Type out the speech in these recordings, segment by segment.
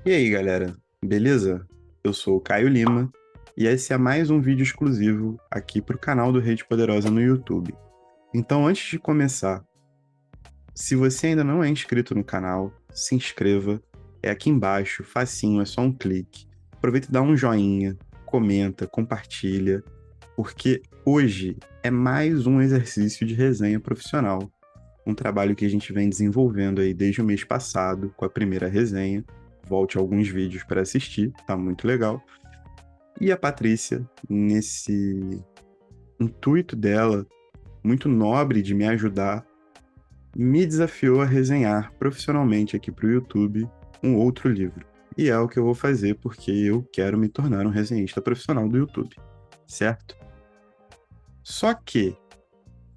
E aí, galera, beleza? Eu sou o Caio Lima e esse é mais um vídeo exclusivo aqui para o canal do Rede Poderosa no YouTube. Então, antes de começar, se você ainda não é inscrito no canal, se inscreva. É aqui embaixo, facinho, é só um clique. Aproveita e dá um joinha, comenta, compartilha, porque hoje é mais um exercício de resenha profissional. Um trabalho que a gente vem desenvolvendo aí desde o mês passado, com a primeira resenha. Volte alguns vídeos para assistir, tá muito legal. E a Patrícia, nesse intuito dela, muito nobre de me ajudar, me desafiou a resenhar profissionalmente aqui para o YouTube um outro livro. E é o que eu vou fazer porque eu quero me tornar um resenhista profissional do YouTube, certo? Só que,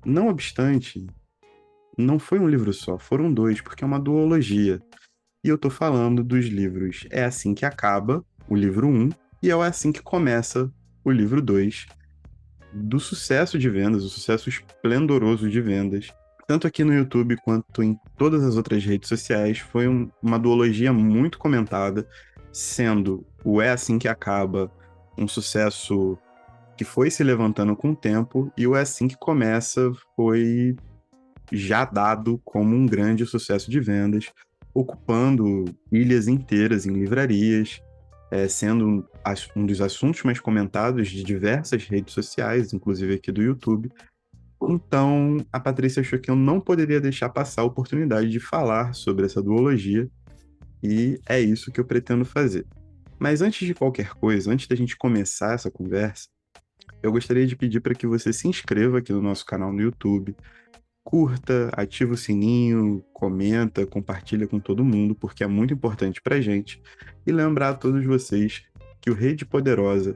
não obstante, não foi um livro só, foram dois, porque é uma duologia. E eu tô falando dos livros É Assim Que Acaba, o livro um, e É Assim Que Começa, o livro 2, do sucesso de vendas, o sucesso esplendoroso de vendas, tanto aqui no YouTube quanto em todas as outras redes sociais. Foi uma duologia muito comentada, sendo o É Assim Que Acaba um sucesso que foi se levantando com o tempo, e o É Assim Que Começa foi já dado como um grande sucesso de vendas, ocupando ilhas inteiras em livrarias, sendo um dos assuntos mais comentados de diversas redes sociais, inclusive aqui do YouTube. Então, a Patrícia achou que eu não poderia deixar passar a oportunidade de falar sobre essa duologia, e é isso que eu pretendo fazer. Mas antes de qualquer coisa, antes da gente começar essa conversa, eu gostaria de pedir para que você se inscreva aqui no nosso canal no YouTube, curta, ativa o sininho, comenta, compartilha com todo mundo, porque é muito importante pra gente. E lembrar a todos vocês que o Rede Poderosa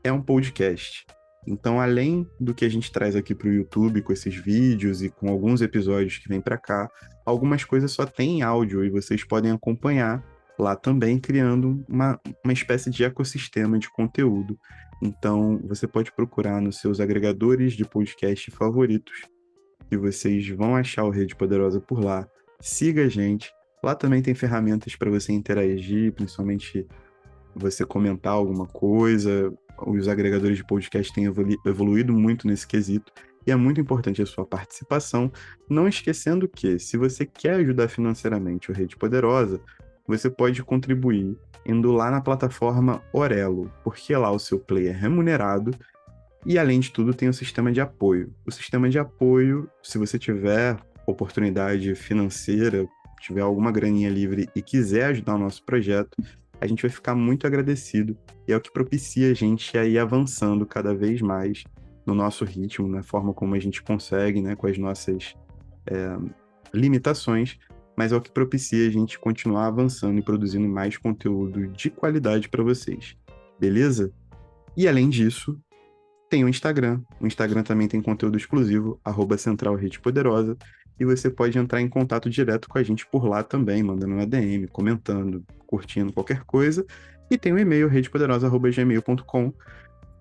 é um podcast. Então, além do que a gente traz aqui para o YouTube com esses vídeos e com alguns episódios que vêm para cá, algumas coisas só têm em áudio e vocês podem acompanhar lá também, criando uma espécie de ecossistema de conteúdo. Então, você pode procurar nos seus agregadores de podcast favoritos e vocês vão achar o Rede Poderosa por lá. Siga a gente. Lá também tem ferramentas para você interagir, principalmente você comentar alguma coisa. Os agregadores de podcast têm evoluído muito nesse quesito. E é muito importante a sua participação. Não esquecendo que, se você quer ajudar financeiramente o Rede Poderosa, você pode contribuir indo lá na plataforma Orelo, porque lá o seu play é remunerado e, além de tudo, tem o sistema de apoio. O sistema de apoio, se você tiver oportunidade financeira, tiver alguma graninha livre e quiser ajudar o nosso projeto, a gente vai ficar muito agradecido. E é o que propicia a gente a ir avançando cada vez mais no nosso ritmo, na forma como a gente consegue, né, com as nossas limitações, mas é o que propicia a gente continuar avançando e produzindo mais conteúdo de qualidade para vocês. Beleza? E, além disso, tem o Instagram. O Instagram também tem conteúdo exclusivo, @Central Rede Poderosa. E você pode entrar em contato direto com a gente por lá também, mandando uma DM, comentando, curtindo qualquer coisa. E tem o e-mail redepoderosa@gmail.com,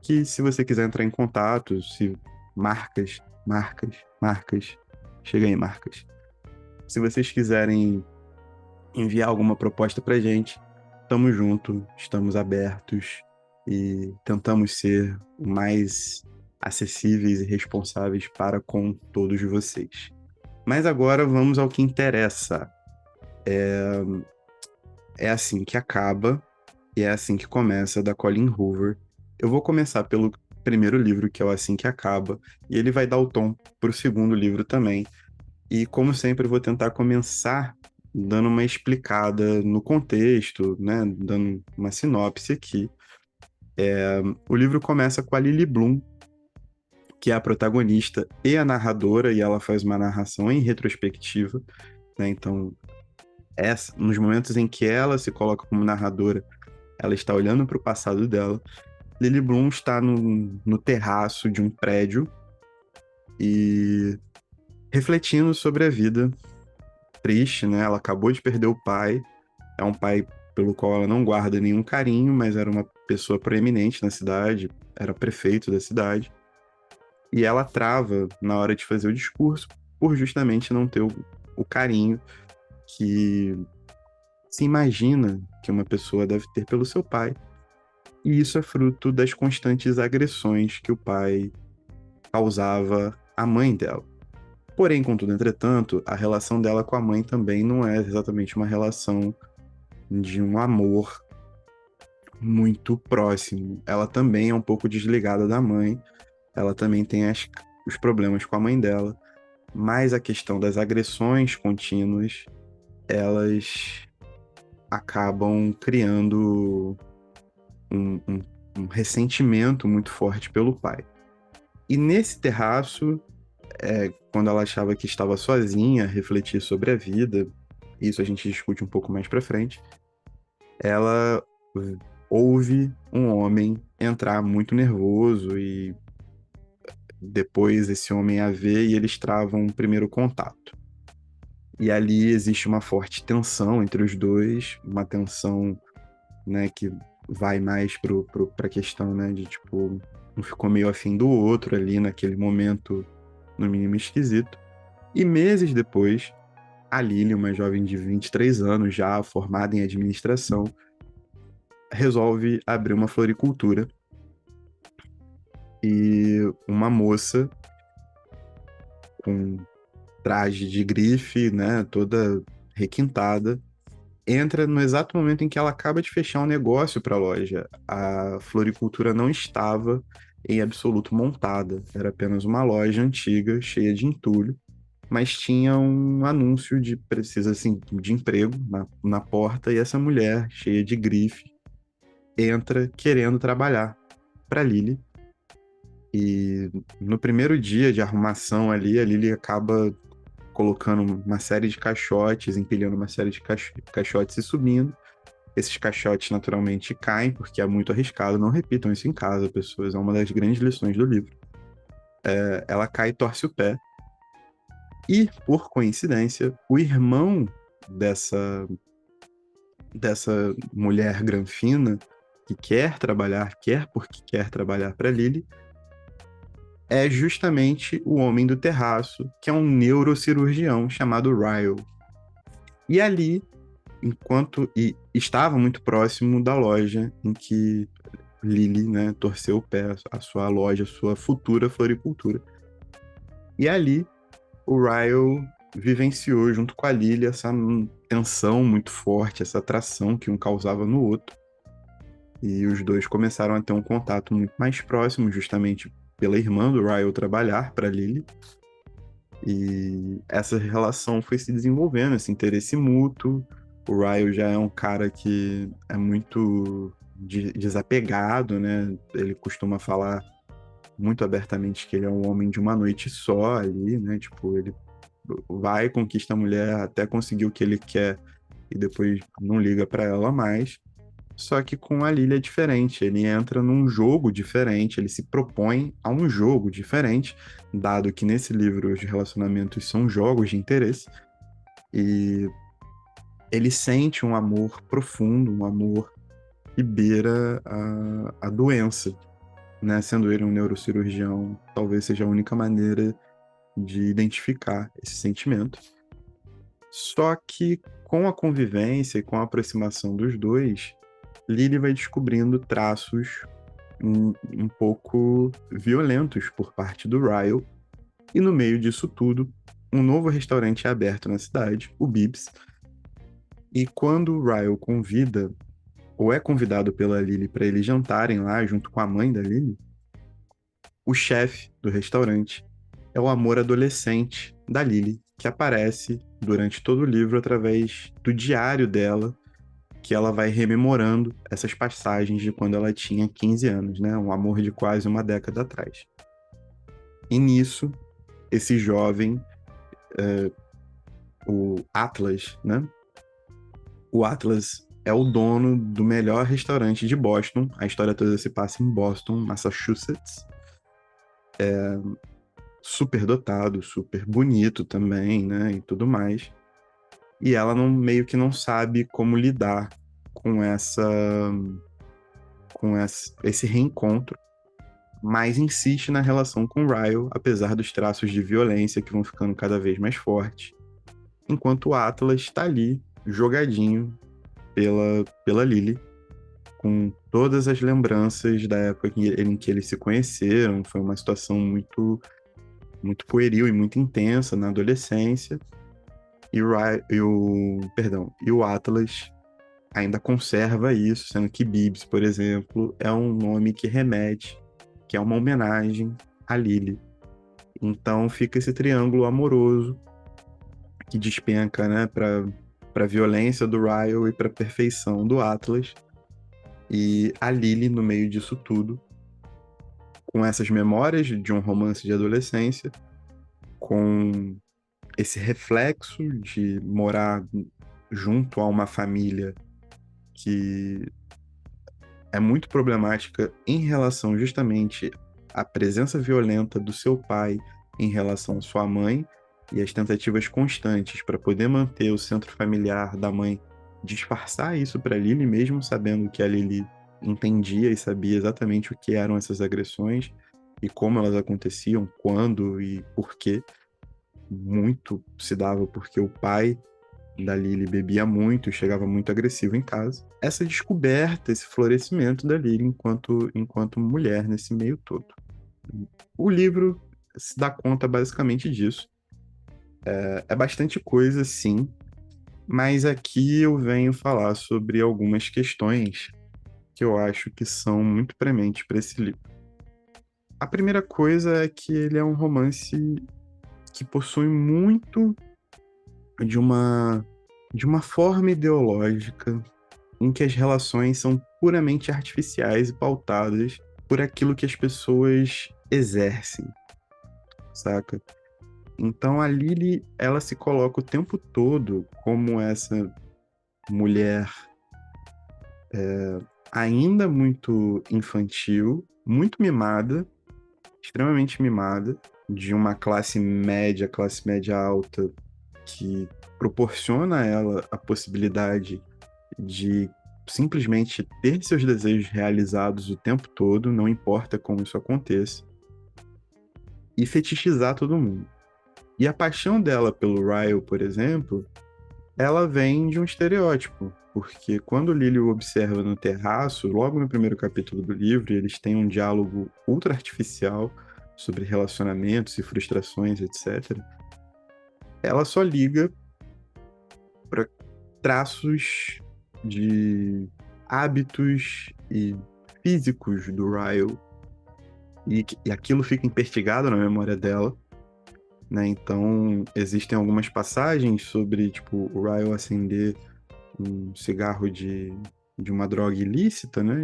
que, se você quiser entrar em contato, se marcas, chega aí, marcas. Se vocês quiserem enviar alguma proposta pra gente, tamo junto, estamos abertos e tentamos ser o mais acessíveis e responsáveis para com todos vocês. Mas agora vamos ao que interessa. É assim que acaba e é assim que começa, da Colleen Hoover. Eu vou começar pelo primeiro livro, que é o Assim que Acaba, e ele vai dar o tom para o segundo livro também. E, como sempre, eu vou tentar começar dando uma explicada no contexto, né? Dando uma sinopse aqui. O livro começa com a Lily Bloom, que é a protagonista e a narradora, e ela faz uma narração em retrospectiva, né? Então, nos momentos em que ela se coloca como narradora, ela está olhando para o passado dela. Lily Bloom está no terraço de um prédio e refletindo sobre a vida. Triste, né? Ela acabou de perder o pai. É um pai pelo qual ela não guarda nenhum carinho, mas era uma pessoa proeminente na cidade, era prefeito da cidade. E ela trava na hora de fazer o discurso por justamente não ter o carinho que se imagina que uma pessoa deve ter pelo seu pai, e isso é fruto das constantes agressões que o pai causava à mãe dela. Porém, contudo, entretanto, a relação dela com a mãe também não é exatamente uma relação de um amor muito próximo. Ela também é um pouco desligada da mãe, ela também tem os problemas com a mãe dela, mas a questão das agressões contínuas, elas acabam criando um, um, um ressentimento muito forte pelo pai. E nesse terraço, quando ela achava que estava sozinha a refletir sobre a vida, isso a gente discute um pouco mais pra frente, ela ouve um homem entrar muito nervoso e depois esse homem a vê e eles travam um primeiro contato. E ali existe uma forte tensão entre os dois, uma tensão, né, que vai mais pra questão, né, de tipo, um ficou meio afim do outro ali naquele momento, no mínimo esquisito. E meses depois, a Lily, uma jovem de 23 anos, já formada em administração, resolve abrir uma floricultura. E uma moça com traje de grife, né, toda requintada, entra no exato momento em que ela acaba de fechar um negócio para a loja. A floricultura não estava em absoluto montada, era apenas uma loja antiga, cheia de entulho, mas tinha um anúncio de precisa assim de emprego na porta e essa mulher cheia de grife entra querendo trabalhar para Lily. E no primeiro dia de arrumação ali, a Lily acaba colocando uma série de caixotes, empilhando uma série de caixotes e subindo. Esses caixotes naturalmente caem, porque é muito arriscado. Não repitam isso em casa, pessoas. É uma das grandes lições do livro. Ela cai e torce o pé. E, por coincidência, o irmão dessa mulher granfina, que quer porque quer trabalhar para Lily, é justamente o homem do terraço, que é um neurocirurgião chamado Ryle. E ali, estava muito próximo da loja em que Lily, né, torceu o pé, a sua loja, a sua futura floricultura. E ali, o Ryle vivenciou junto com a Lily essa tensão muito forte, essa atração que um causava no outro. E os dois começaram a ter um contato muito mais próximo, justamente pela irmã do Ryle trabalhar para Lily. E essa relação foi se desenvolvendo, esse interesse mútuo. O Ryle já é um cara que é muito desapegado, né? Ele costuma falar muito abertamente que ele é um homem de uma noite só ali, né? Tipo, ele vai, conquista a mulher até conseguir o que ele quer e depois não liga para ela mais. Só que com a Lily é diferente, ele entra num jogo diferente, ele se propõe a um jogo diferente, dado que nesse livro os relacionamentos são jogos de interesse, e ele sente um amor profundo, um amor que beira a doença, né? Sendo ele um neurocirurgião, talvez seja a única maneira de identificar esse sentimento. Só que com a convivência e com a aproximação dos dois, Lily vai descobrindo traços um pouco violentos por parte do Ryle. E no meio disso tudo, um novo restaurante é aberto na cidade, o Bibs. E quando o Ryle convida, ou é convidado pela Lily para eles jantarem lá junto com a mãe da Lily, o chefe do restaurante é o amor adolescente da Lily, que aparece durante todo o livro através do diário dela, que ela vai rememorando essas passagens de quando ela tinha 15 anos, né? Um amor de quase uma década atrás. E nisso, esse jovem, o Atlas, né? O Atlas é o dono do melhor restaurante de Boston. A história toda se passa em Boston, Massachusetts. Super dotado, super bonito também, né? E tudo mais. E ela meio que não sabe como lidar com esse reencontro, mas insiste na relação com Ryle, apesar dos traços de violência que vão ficando cada vez mais fortes, enquanto o Atlas está ali, jogadinho, pela Lily, com todas as lembranças da época em que eles se conheceram. Foi uma situação muito, muito pueril e muito intensa na adolescência. E o Atlas ainda conserva isso, sendo que Bibbs, por exemplo, é um nome que remete, que é uma homenagem a Lily. Então fica esse triângulo amoroso que despenca, né, para violência do Ryle e para perfeição do Atlas. E a Lily no meio disso tudo, com essas memórias de um romance de adolescência, com esse reflexo de morar junto a uma família que é muito problemática em relação justamente à presença violenta do seu pai em relação à sua mãe e as tentativas constantes para poder manter o centro familiar da mãe, disfarçar isso para Lily, mesmo sabendo que a Lily entendia e sabia exatamente o que eram essas agressões e como elas aconteciam, quando e por quê. Muito se dava porque o pai da Lily bebia muito e chegava muito agressivo em casa. Essa descoberta, esse florescimento da Lily enquanto mulher nesse meio todo. O livro se dá conta basicamente disso. É bastante coisa, sim, mas aqui eu venho falar sobre algumas questões que eu acho que são muito prementes para esse livro. A primeira coisa é que ele é um romance que possui muito de uma forma ideológica em que as relações são puramente artificiais e pautadas por aquilo que as pessoas exercem, saca? Então a Lily, ela se coloca o tempo todo como essa mulher ainda muito infantil, muito mimada, extremamente mimada, de uma classe média alta, que proporciona a ela a possibilidade de simplesmente ter seus desejos realizados o tempo todo, não importa como isso aconteça, e fetichizar todo mundo. E a paixão dela pelo Ryle, por exemplo, ela vem de um estereótipo, porque quando Lily o observa no terraço, logo no primeiro capítulo do livro, eles têm um diálogo ultra artificial sobre relacionamentos e frustrações, etc. Ela só liga para traços de hábitos e físicos do Ryle, e aquilo fica investigado na memória dela, né? Então, existem algumas passagens sobre, tipo, o Ryle acender um cigarro de uma droga ilícita, né?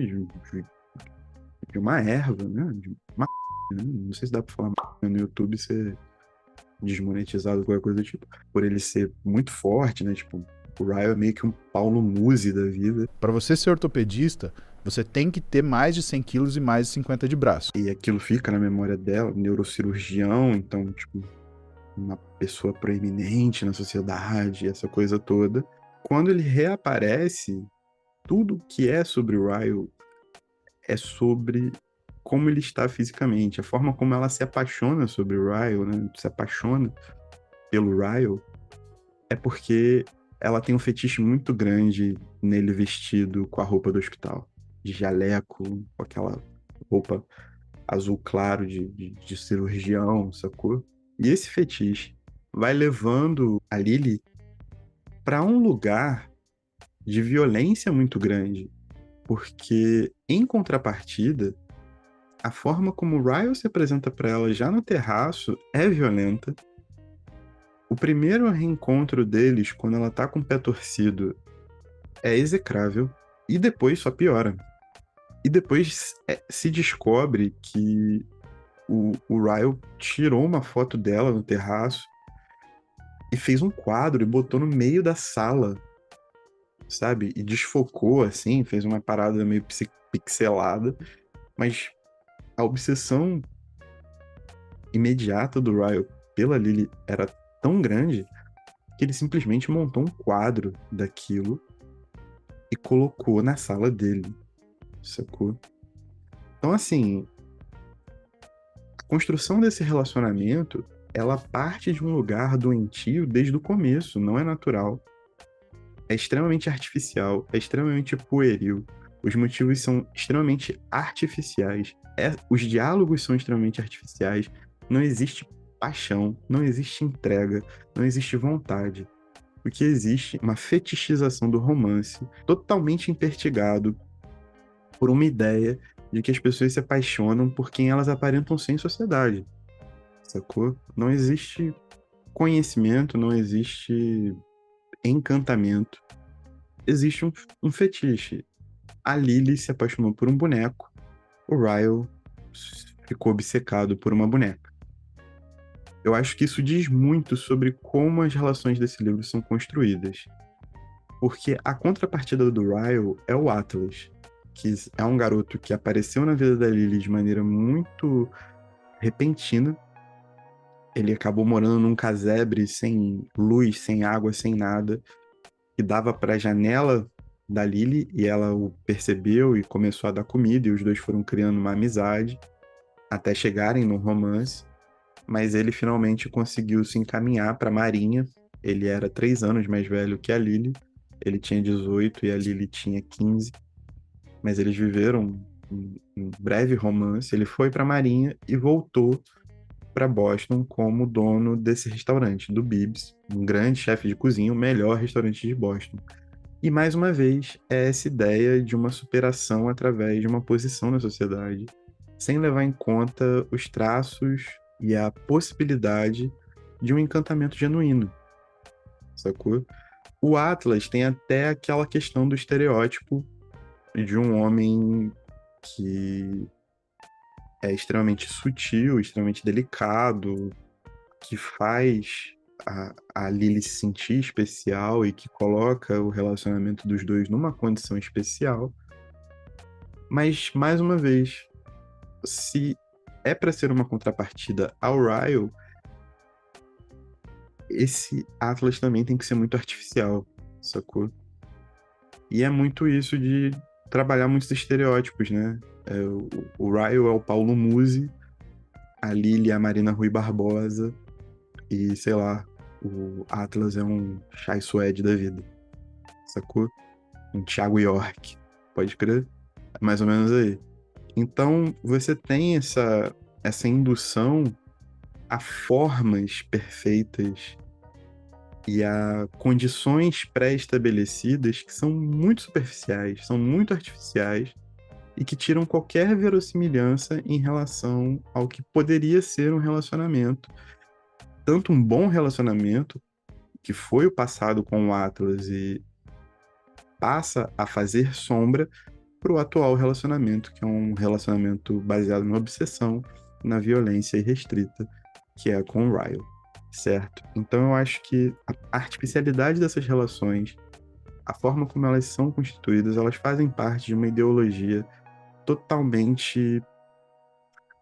De uma erva, né? De uma... né? Não sei se dá pra falar no YouTube ser desmonetizado ou qualquer coisa do tipo. Por ele ser muito forte, né? Tipo, o Ryle é meio que um Paulo Musi da vida. Para você ser ortopedista, você tem que ter mais de 100 quilos e mais de 50 de braço. E aquilo fica na memória dela, neurocirurgião, então, tipo, uma pessoa proeminente na sociedade, essa coisa toda. Quando ele reaparece, tudo que é sobre o Ryle é sobre como ele está fisicamente, a forma como ela se apaixona sobre o Ryle, né? Se apaixona pelo Ryle, é porque ela tem um fetiche muito grande nele vestido com a roupa do hospital, de jaleco, com aquela roupa azul claro de cirurgião, sacou? E esse fetiche vai levando a Lily para um lugar de violência muito grande, porque em contrapartida, a forma como o Ryle se apresenta para ela já no terraço é violenta. O primeiro reencontro deles, quando ela tá com o pé torcido, é execrável, e depois só piora. E depois se descobre que o Ryle tirou uma foto dela no terraço e fez um quadro e botou no meio da sala, sabe? E desfocou, assim, fez uma parada meio pixelada, mas a obsessão imediata do Ryle pela Lily era tão grande que ele simplesmente montou um quadro daquilo e colocou na sala dele, sacou? Então, assim, a construção desse relacionamento, ela parte de um lugar doentio desde o começo, não é natural. é extremamente artificial, é extremamente pueril. Os motivos são extremamente artificiais. Os diálogos são extremamente artificiais. Não existe paixão, não existe entrega, não existe vontade. O que existe é uma fetichização do romance, totalmente impertigado por uma ideia de que as pessoas se apaixonam por quem elas aparentam ser em sociedade, sacou? Não existe conhecimento, não existe encantamento, existe um fetiche. A Lily se apaixonou por um boneco, o Ryle ficou obcecado por uma boneca. Eu acho que isso diz muito sobre como as relações desse livro são construídas. Porque a contrapartida do Ryle é o Atlas, que é um garoto que apareceu na vida da Lily de maneira muito repentina. Ele acabou morando num casebre sem luz, sem água, sem nada, que dava para a janela da Lily, e ela o percebeu e começou a dar comida, e os dois foram criando uma amizade até chegarem no romance. Mas ele finalmente conseguiu se encaminhar para a Marinha. Ele era 3 anos mais velho que a Lily. Ele tinha 18 e a Lily tinha 15. Mas eles viveram um breve romance. Ele foi para a Marinha e voltou para Boston como dono desse restaurante, do Bibs, um grande chefe de cozinha, o melhor restaurante de Boston. E mais uma vez, é essa ideia de uma superação através de uma posição na sociedade, sem levar em conta os traços e a possibilidade de um encantamento genuíno, sacou? O Atlas tem até aquela questão do estereótipo de um homem que é extremamente sutil, extremamente delicado, que faz a Lily se sentir especial e que coloca o relacionamento dos dois numa condição especial. Mas, mais uma vez, se é para ser uma contrapartida ao Ryle, esse Atlas também tem que ser muito artificial, sacou? E é muito isso de trabalhar muitos estereótipos, né? O Ryle é o Paulo Musi, a Lily é a Marina Rui Barbosa, e, sei lá, o Atlas é um Chai Suede da vida, sacou? Um Thiago York, pode crer? É mais ou menos aí. Então, você tem essa indução a formas perfeitas e a condições pré-estabelecidas que são muito superficiais, são muito artificiais e que tiram qualquer verossimilhança em relação ao que poderia ser um relacionamento. Tanto um bom relacionamento, que foi o passado com o Atlas e passa a fazer sombra para o atual relacionamento, que é um relacionamento baseado na obsessão, na violência irrestrita, que é com o Ryle, certo? Então eu acho que a artificialidade dessas relações, a forma como elas são constituídas, elas fazem parte de uma ideologia totalmente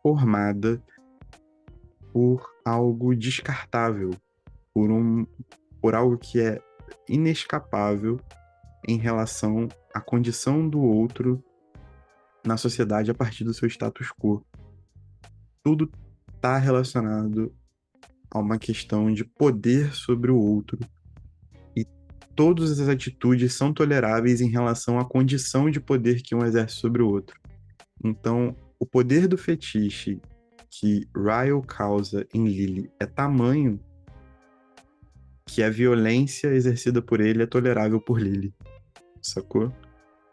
formada por algo descartável, por algo que é inescapável em relação à condição do outro na sociedade a partir do seu status quo. Tudo está relacionado a uma questão de poder sobre o outro, e todas as atitudes são toleráveis em relação à condição de poder que um exerce sobre o outro. Então, o poder do fetiche que Ryle causa em Lily é tamanho que a violência exercida por ele é tolerável por Lily, sacou?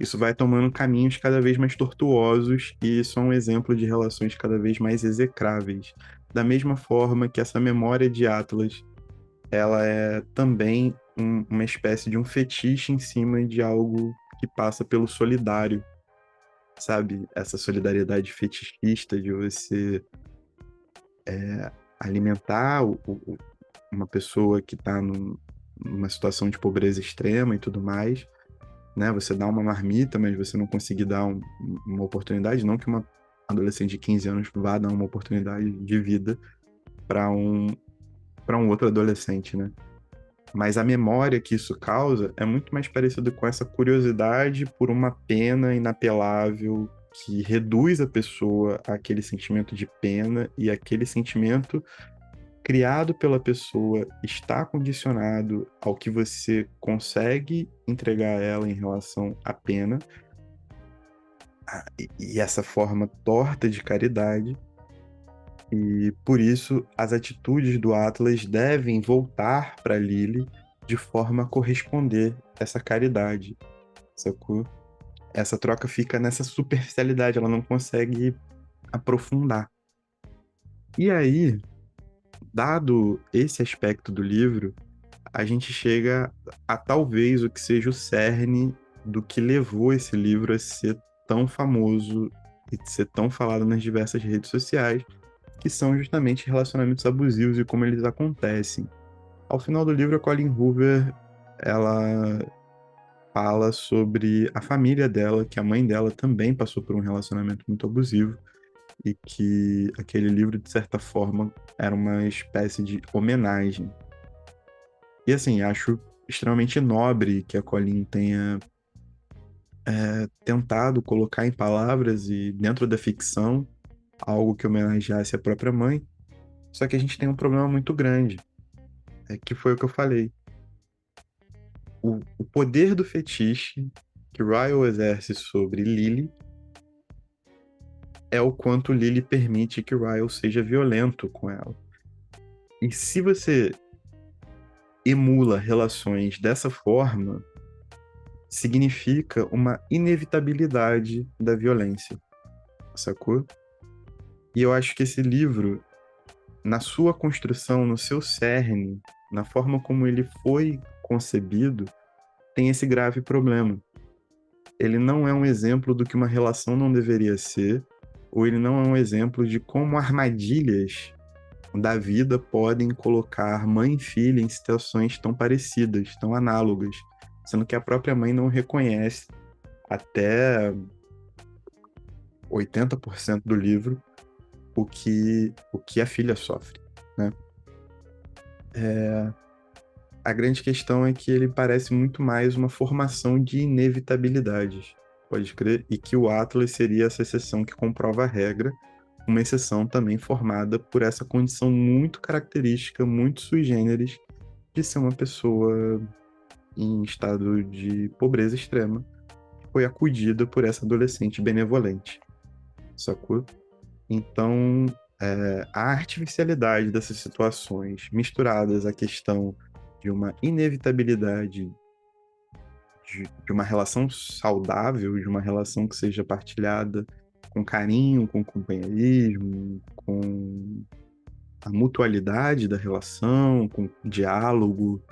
Isso vai tomando caminhos cada vez mais tortuosos e isso é um exemplo de relações cada vez mais execráveis. Da mesma forma que essa memória de Atlas, ela é também uma espécie de um fetiche em cima de algo que passa pelo solidário, sabe? Essa solidariedade fetichista de você alimentar uma pessoa que está numa situação de pobreza extrema e tudo mais, né? Você dá uma marmita, mas você não conseguir dar uma oportunidade, não que uma adolescente de 15 anos vá dar uma oportunidade de vida para um outro adolescente, né? Mas a memória que isso causa é muito mais parecida com essa curiosidade por uma pena inapelável que reduz a pessoa àquele sentimento de pena, e aquele sentimento criado pela pessoa está condicionado ao que você consegue entregar a ela em relação à pena, e essa forma torta de caridade, e por isso as atitudes do Atlas devem voltar para Lily de forma a corresponder essa caridade, sacou? Essa troca fica nessa superficialidade, ela não consegue aprofundar. E aí, dado esse aspecto do livro, a gente chega a talvez o que seja o cerne do que levou esse livro a ser tão famoso e de ser tão falado nas diversas redes sociais, que são justamente relacionamentos abusivos e como eles acontecem. Ao final do livro, a Colleen Hoover, ela fala sobre a família dela, que a mãe dela também passou por um relacionamento muito abusivo e que aquele livro, de certa forma, era uma espécie de homenagem. E assim, acho extremamente nobre que a Colleen tenha tentado colocar em palavras e dentro da ficção algo que homenageasse a própria mãe. Só que a gente tem um problema muito grande, que foi o que eu falei. O poder do fetiche que Ryle exerce sobre Lily é o quanto Lily permite que Ryle seja violento com ela. E se você emula relações dessa forma, significa uma inevitabilidade da violência, sacou? E eu acho que esse livro, na sua construção, no seu cerne, na forma como ele foi concebido, tem esse grave problema. Ele não é um exemplo do que uma relação não deveria ser, ou ele não é um exemplo de como armadilhas da vida podem colocar mãe e filha em situações tão parecidas, tão análogas, sendo que a própria mãe não reconhece até 80% do livro o que a filha sofre, né? A grande questão é que ele parece muito mais uma formação de inevitabilidades, pode crer, e que o Atlas seria essa exceção que comprova a regra, uma exceção também formada por essa condição muito característica, muito sui generis, de ser uma pessoa em estado de pobreza extrema, que foi acudida por essa adolescente benevolente, sacou? Então, a artificialidade dessas situações, misturadas à questão de uma inevitabilidade de uma relação saudável, de uma relação que seja partilhada com carinho, com companheirismo, com a mutualidade da relação, com diálogo,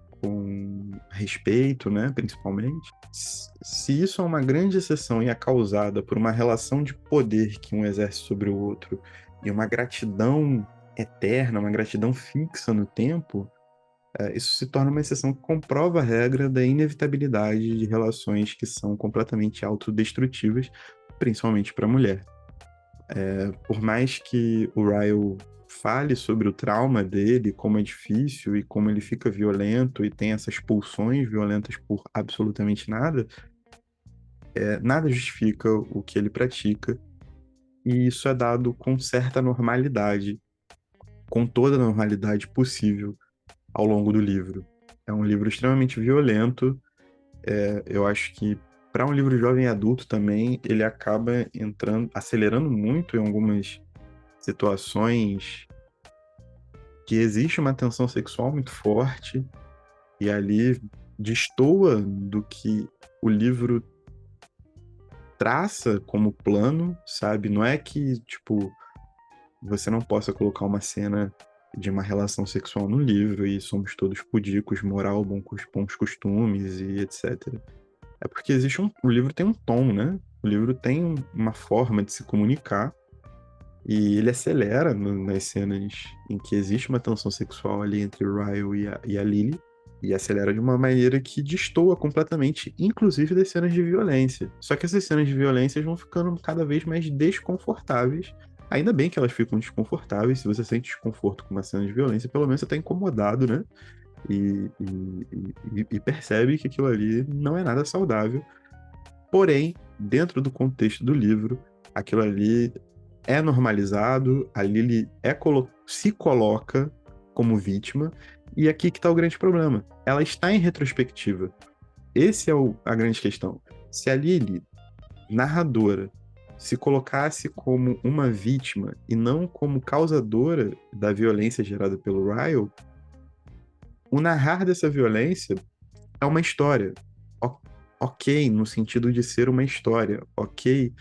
com respeito, né, principalmente. Se isso é uma grande exceção e é causada por uma relação de poder que um exerce sobre o outro e uma gratidão eterna, uma gratidão fixa no tempo, isso se torna uma exceção que comprova a regra da inevitabilidade de relações que são completamente autodestrutivas, principalmente para a mulher. Por mais que o Ryle fale sobre o trauma dele, como é difícil e como ele fica violento e tem essas pulsões violentas por absolutamente nada, nada justifica o que ele pratica, e isso é dado com certa normalidade, com toda a normalidade possível ao longo do livro. É um livro extremamente violento. Eu acho que para um livro jovem adulto também, ele acaba acelerando muito em algumas situações que existe uma tensão sexual muito forte e ali destoa do que o livro traça como plano, sabe? Não é que, tipo, você não possa colocar uma cena de uma relação sexual no livro e somos todos pudicos, moral, bons costumes e etc. É porque o livro tem um tom, né? O livro tem uma forma de se comunicar e ele acelera nas cenas em que existe uma tensão sexual ali entre o Ryle e a Lily, e acelera de uma maneira que destoa completamente, inclusive das cenas de violência. Só que essas cenas de violência vão ficando cada vez mais desconfortáveis. Ainda bem que elas ficam desconfortáveis. Se você sente desconforto com uma cena de violência, pelo menos você está incomodado, né? E percebe que aquilo ali não é nada saudável. Porém, dentro do contexto do livro, aquilo ali é normalizado, a Lily se coloca como vítima, e aqui que tá o grande problema. Ela está em retrospectiva. Esse é a grande questão. Se a Lily, narradora, se colocasse como uma vítima e não como causadora da violência gerada pelo Ryle, o narrar dessa violência é uma história. O- ok, no sentido de ser uma história. Ok,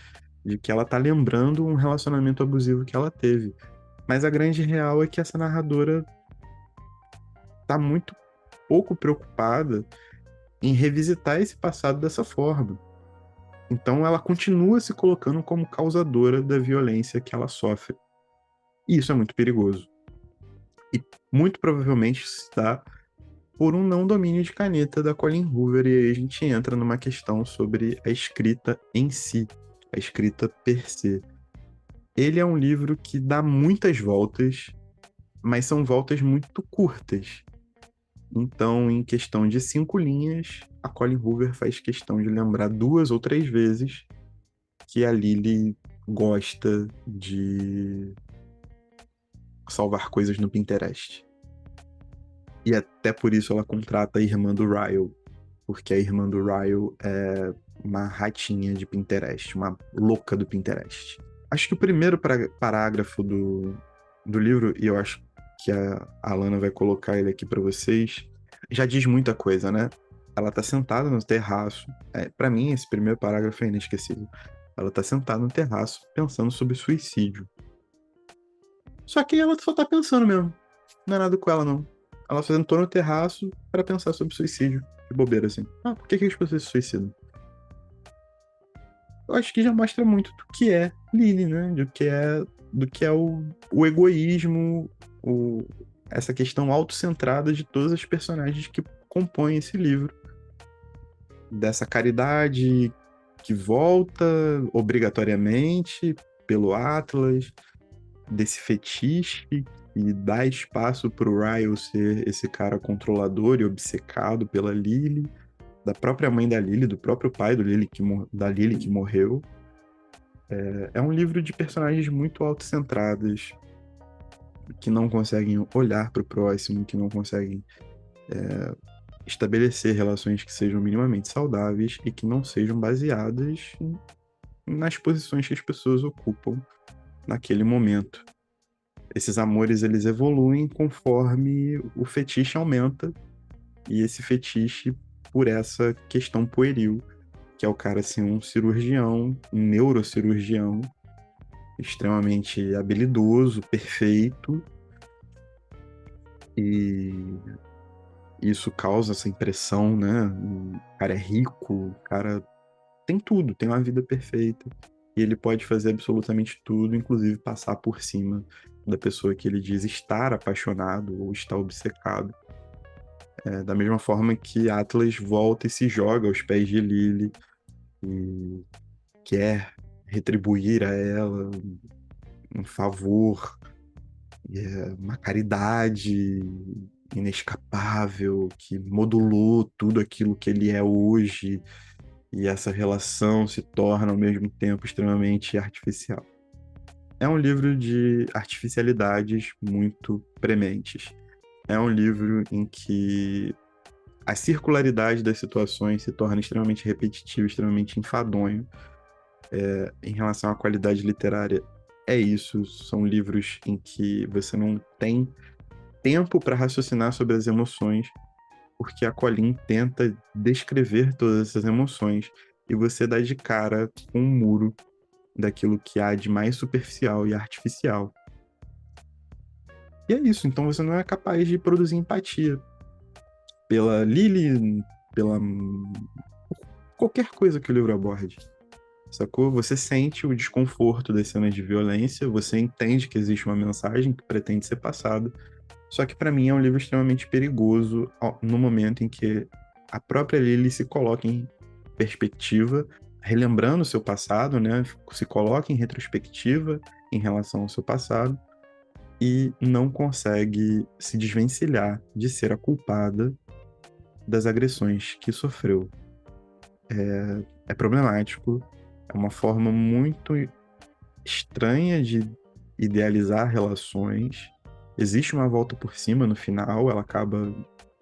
de que ela tá lembrando um relacionamento abusivo que ela teve. Mas a grande real é que essa narradora tá muito pouco preocupada em revisitar esse passado dessa forma. Então ela continua se colocando como causadora da violência que ela sofre. E isso é muito perigoso. E muito provavelmente se dá por um não domínio de caneta da Colleen Hoover, e aí a gente entra numa questão sobre a escrita em si, a escrita per se. Ele é um livro que dá muitas voltas, mas são voltas muito curtas. Então, em questão de 5 linhas, a Colleen Hoover faz questão de lembrar 2 ou 3 vezes que a Lily gosta de salvar coisas no Pinterest. E até por isso ela contrata a irmã do Ryle, porque a irmã do Ryle é uma ratinha de Pinterest, uma louca do Pinterest. Acho que o primeiro parágrafo do livro, e eu acho que a Alana vai colocar ele aqui para vocês, já diz muita coisa, né? Ela tá sentada no terraço. Para mim, esse primeiro parágrafo é inesquecível. Ela tá sentada no terraço pensando sobre suicídio. Só que ela só tá pensando mesmo. Não é nada com ela, não. Ela só sentou no terraço para pensar sobre suicídio. Que bobeira, assim. Ah, por que as pessoas se suicidam? Eu acho que já mostra muito do que é Lily, né? Do que é o egoísmo, essa questão autocentrada de todas as personagens que compõem esse livro. Dessa caridade que volta obrigatoriamente pelo Atlas, desse fetiche e dá espaço pro Ryle ser esse cara controlador e obcecado pela Lily, da própria mãe da Lily, do próprio pai da Lily que morreu. É um livro de personagens muito autocentradas, que não conseguem olhar para o próximo, que não conseguem estabelecer relações que sejam minimamente saudáveis e que não sejam baseadas nas posições que as pessoas ocupam naquele momento. Esses amores, eles evoluem conforme o fetiche aumenta, e esse fetiche por essa questão pueril, que é o cara ser um cirurgião, um neurocirurgião, extremamente habilidoso, perfeito, e isso causa essa impressão, né? O cara é rico, o cara tem tudo, tem uma vida perfeita. E ele pode fazer absolutamente tudo, inclusive passar por cima da pessoa que ele diz estar apaixonado ou estar obcecado. Da mesma forma que Atlas volta e se joga aos pés de Lily e quer retribuir a ela um favor, uma caridade inescapável que modulou tudo aquilo que ele é hoje, e essa relação se torna ao mesmo tempo extremamente artificial. É um livro de artificialidades muito prementes. É um livro em que a circularidade das situações se torna extremamente repetitiva, extremamente enfadonho. Em relação à qualidade literária, é isso. São livros em que você não tem tempo para raciocinar sobre as emoções, porque a Colleen tenta descrever todas essas emoções e você dá de cara com um muro daquilo que há de mais superficial e artificial. E é isso, então você não é capaz de produzir empatia pela Lily, pela qualquer coisa que o livro aborde. Sacou? Você sente o desconforto das cenas de violência, você entende que existe uma mensagem que pretende ser passada, só que para mim é um livro extremamente perigoso no momento em que a própria Lily se coloca em perspectiva, relembrando o seu passado, né? Se coloca em retrospectiva em relação ao seu passado e não consegue se desvencilhar de ser a culpada das agressões que sofreu. É problemático, é uma forma muito estranha de idealizar relações, Existe uma volta por cima no final, ela acaba.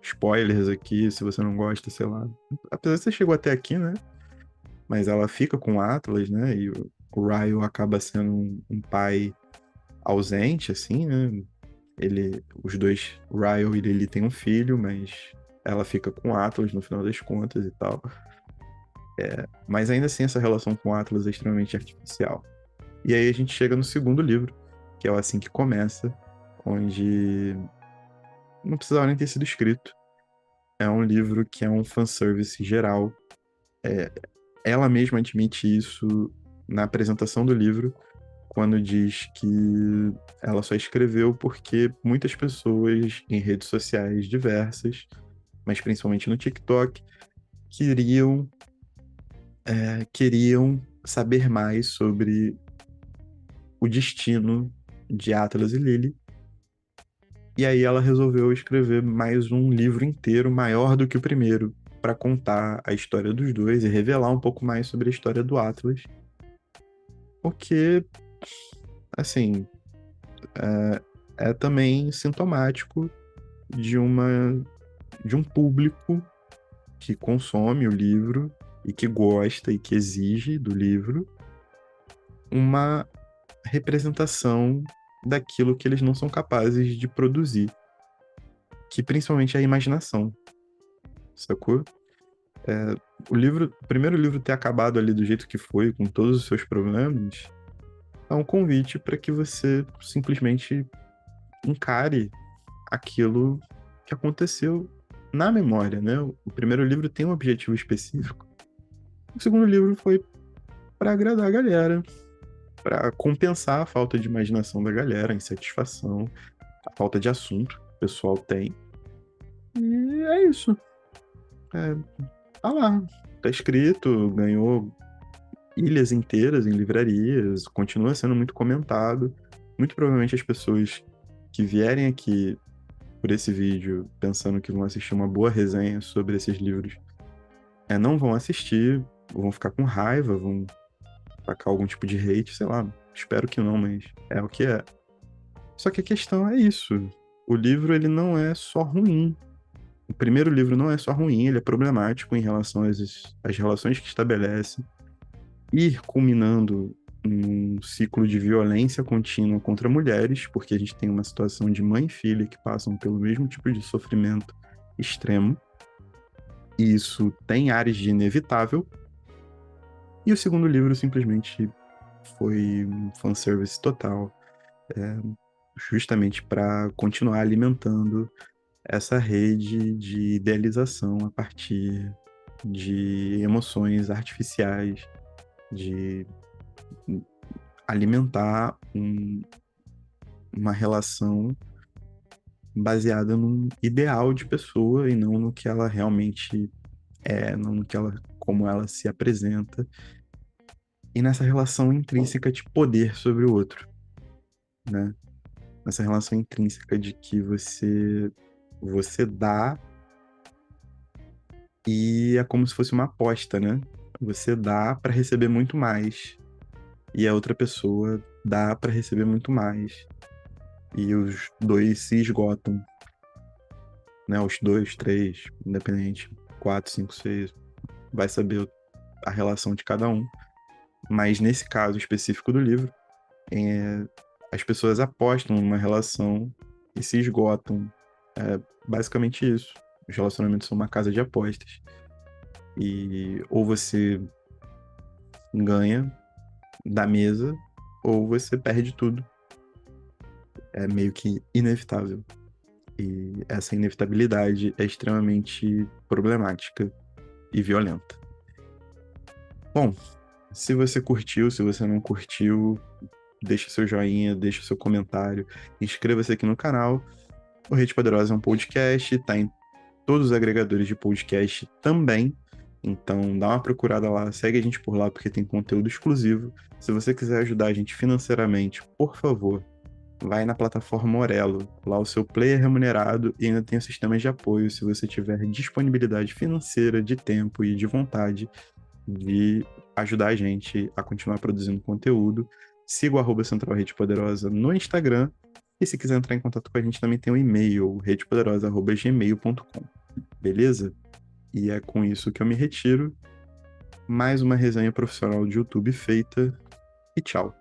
Spoilers aqui, se você não gosta, sei lá. Apesar de você chegou até aqui, né? Mas ela fica com o Atlas, né? E o Ryle acaba sendo um pai ausente, assim, né? Os dois, o Ryle e Lily têm um filho, mas ela fica com o Atlas no final das contas e tal. Mas ainda assim, essa relação com o Atlas é extremamente artificial. E aí a gente chega no segundo livro, que é o Assim que Começa, onde não precisava nem ter sido escrito. É um livro que é um fanservice geral. Ela mesma admite isso na apresentação do livro, quando diz que ela só escreveu porque muitas pessoas em redes sociais diversas, mas principalmente no TikTok, queriam, queriam saber mais sobre o destino de Atlas e Lily. E aí ela resolveu escrever mais um livro inteiro, maior do que o primeiro, para contar a história dos dois e revelar um pouco mais sobre a história do Atlas. O que, assim, é também sintomático de de um público que consome o livro e que gosta e que exige do livro uma representação daquilo que eles não são capazes de produzir, que principalmente é a imaginação, sacou? O primeiro livro ter acabado ali do jeito que foi, com todos os seus problemas, é um convite para que você simplesmente encare aquilo que aconteceu na memória, né? O primeiro livro tem um objetivo específico. O segundo livro foi para agradar a galera, para compensar a falta de imaginação da galera, a insatisfação, a falta de assunto que o pessoal tem. E é isso. É, tá lá, tá escrito, ganhou ilhas inteiras em livrarias, continua sendo muito comentado. Muito provavelmente as pessoas que vierem aqui por esse vídeo pensando que vão assistir uma boa resenha sobre esses livros, não vão assistir, vão ficar com raiva, vão tacar algum tipo de hate, sei lá. Espero que não, mas é o que é. Só que a questão é isso. O livro, ele não é só ruim. O primeiro livro não é só ruim, ele é problemático em relação às relações que estabelece, ir culminando num ciclo de violência contínua contra mulheres, porque a gente tem uma situação de mãe e filha que passam pelo mesmo tipo de sofrimento extremo, e isso tem áreas de inevitável. E o segundo livro simplesmente foi um fanservice total, justamente para continuar alimentando essa rede de idealização a partir de emoções artificiais, de alimentar uma relação baseada num ideal de pessoa e não no que ela realmente é, não no que ela, como ela se apresenta, e nessa relação intrínseca de poder sobre o outro, né? Nessa relação intrínseca de que você dá e é como se fosse uma aposta, né? Você dá para receber muito mais e a outra pessoa dá para receber muito mais. E os dois se esgotam, né? Os dois, três, independente, quatro, cinco, seis, vai saber a relação de cada um. Mas nesse caso específico do livro, as pessoas apostam numa relação e se esgotam. É basicamente isso. Os relacionamentos são uma casa de apostas. E ou você ganha da mesa, ou você perde tudo. É meio que inevitável. E essa inevitabilidade é extremamente problemática e violenta. Bom, se você curtiu, se você não curtiu, deixa seu joinha, deixa seu comentário, inscreva-se aqui no canal. O Rede Poderosa é um podcast, tá em todos os agregadores de podcast também. Então dá uma procurada lá, segue a gente por lá porque tem conteúdo exclusivo. Se você quiser ajudar a gente financeiramente, por favor, vai na plataforma Orelo. Lá o seu player é remunerado e ainda tem os sistemas de apoio se você tiver disponibilidade financeira, de tempo e de vontade de ajudar a gente a continuar produzindo conteúdo. Siga o @Central Rede Poderosa no Instagram E se quiser entrar em contato com a gente, também tem o e-mail, redepoderosa@gmail.com. Beleza? E é com isso que eu me retiro. Mais uma resenha profissional de YouTube feita. E tchau.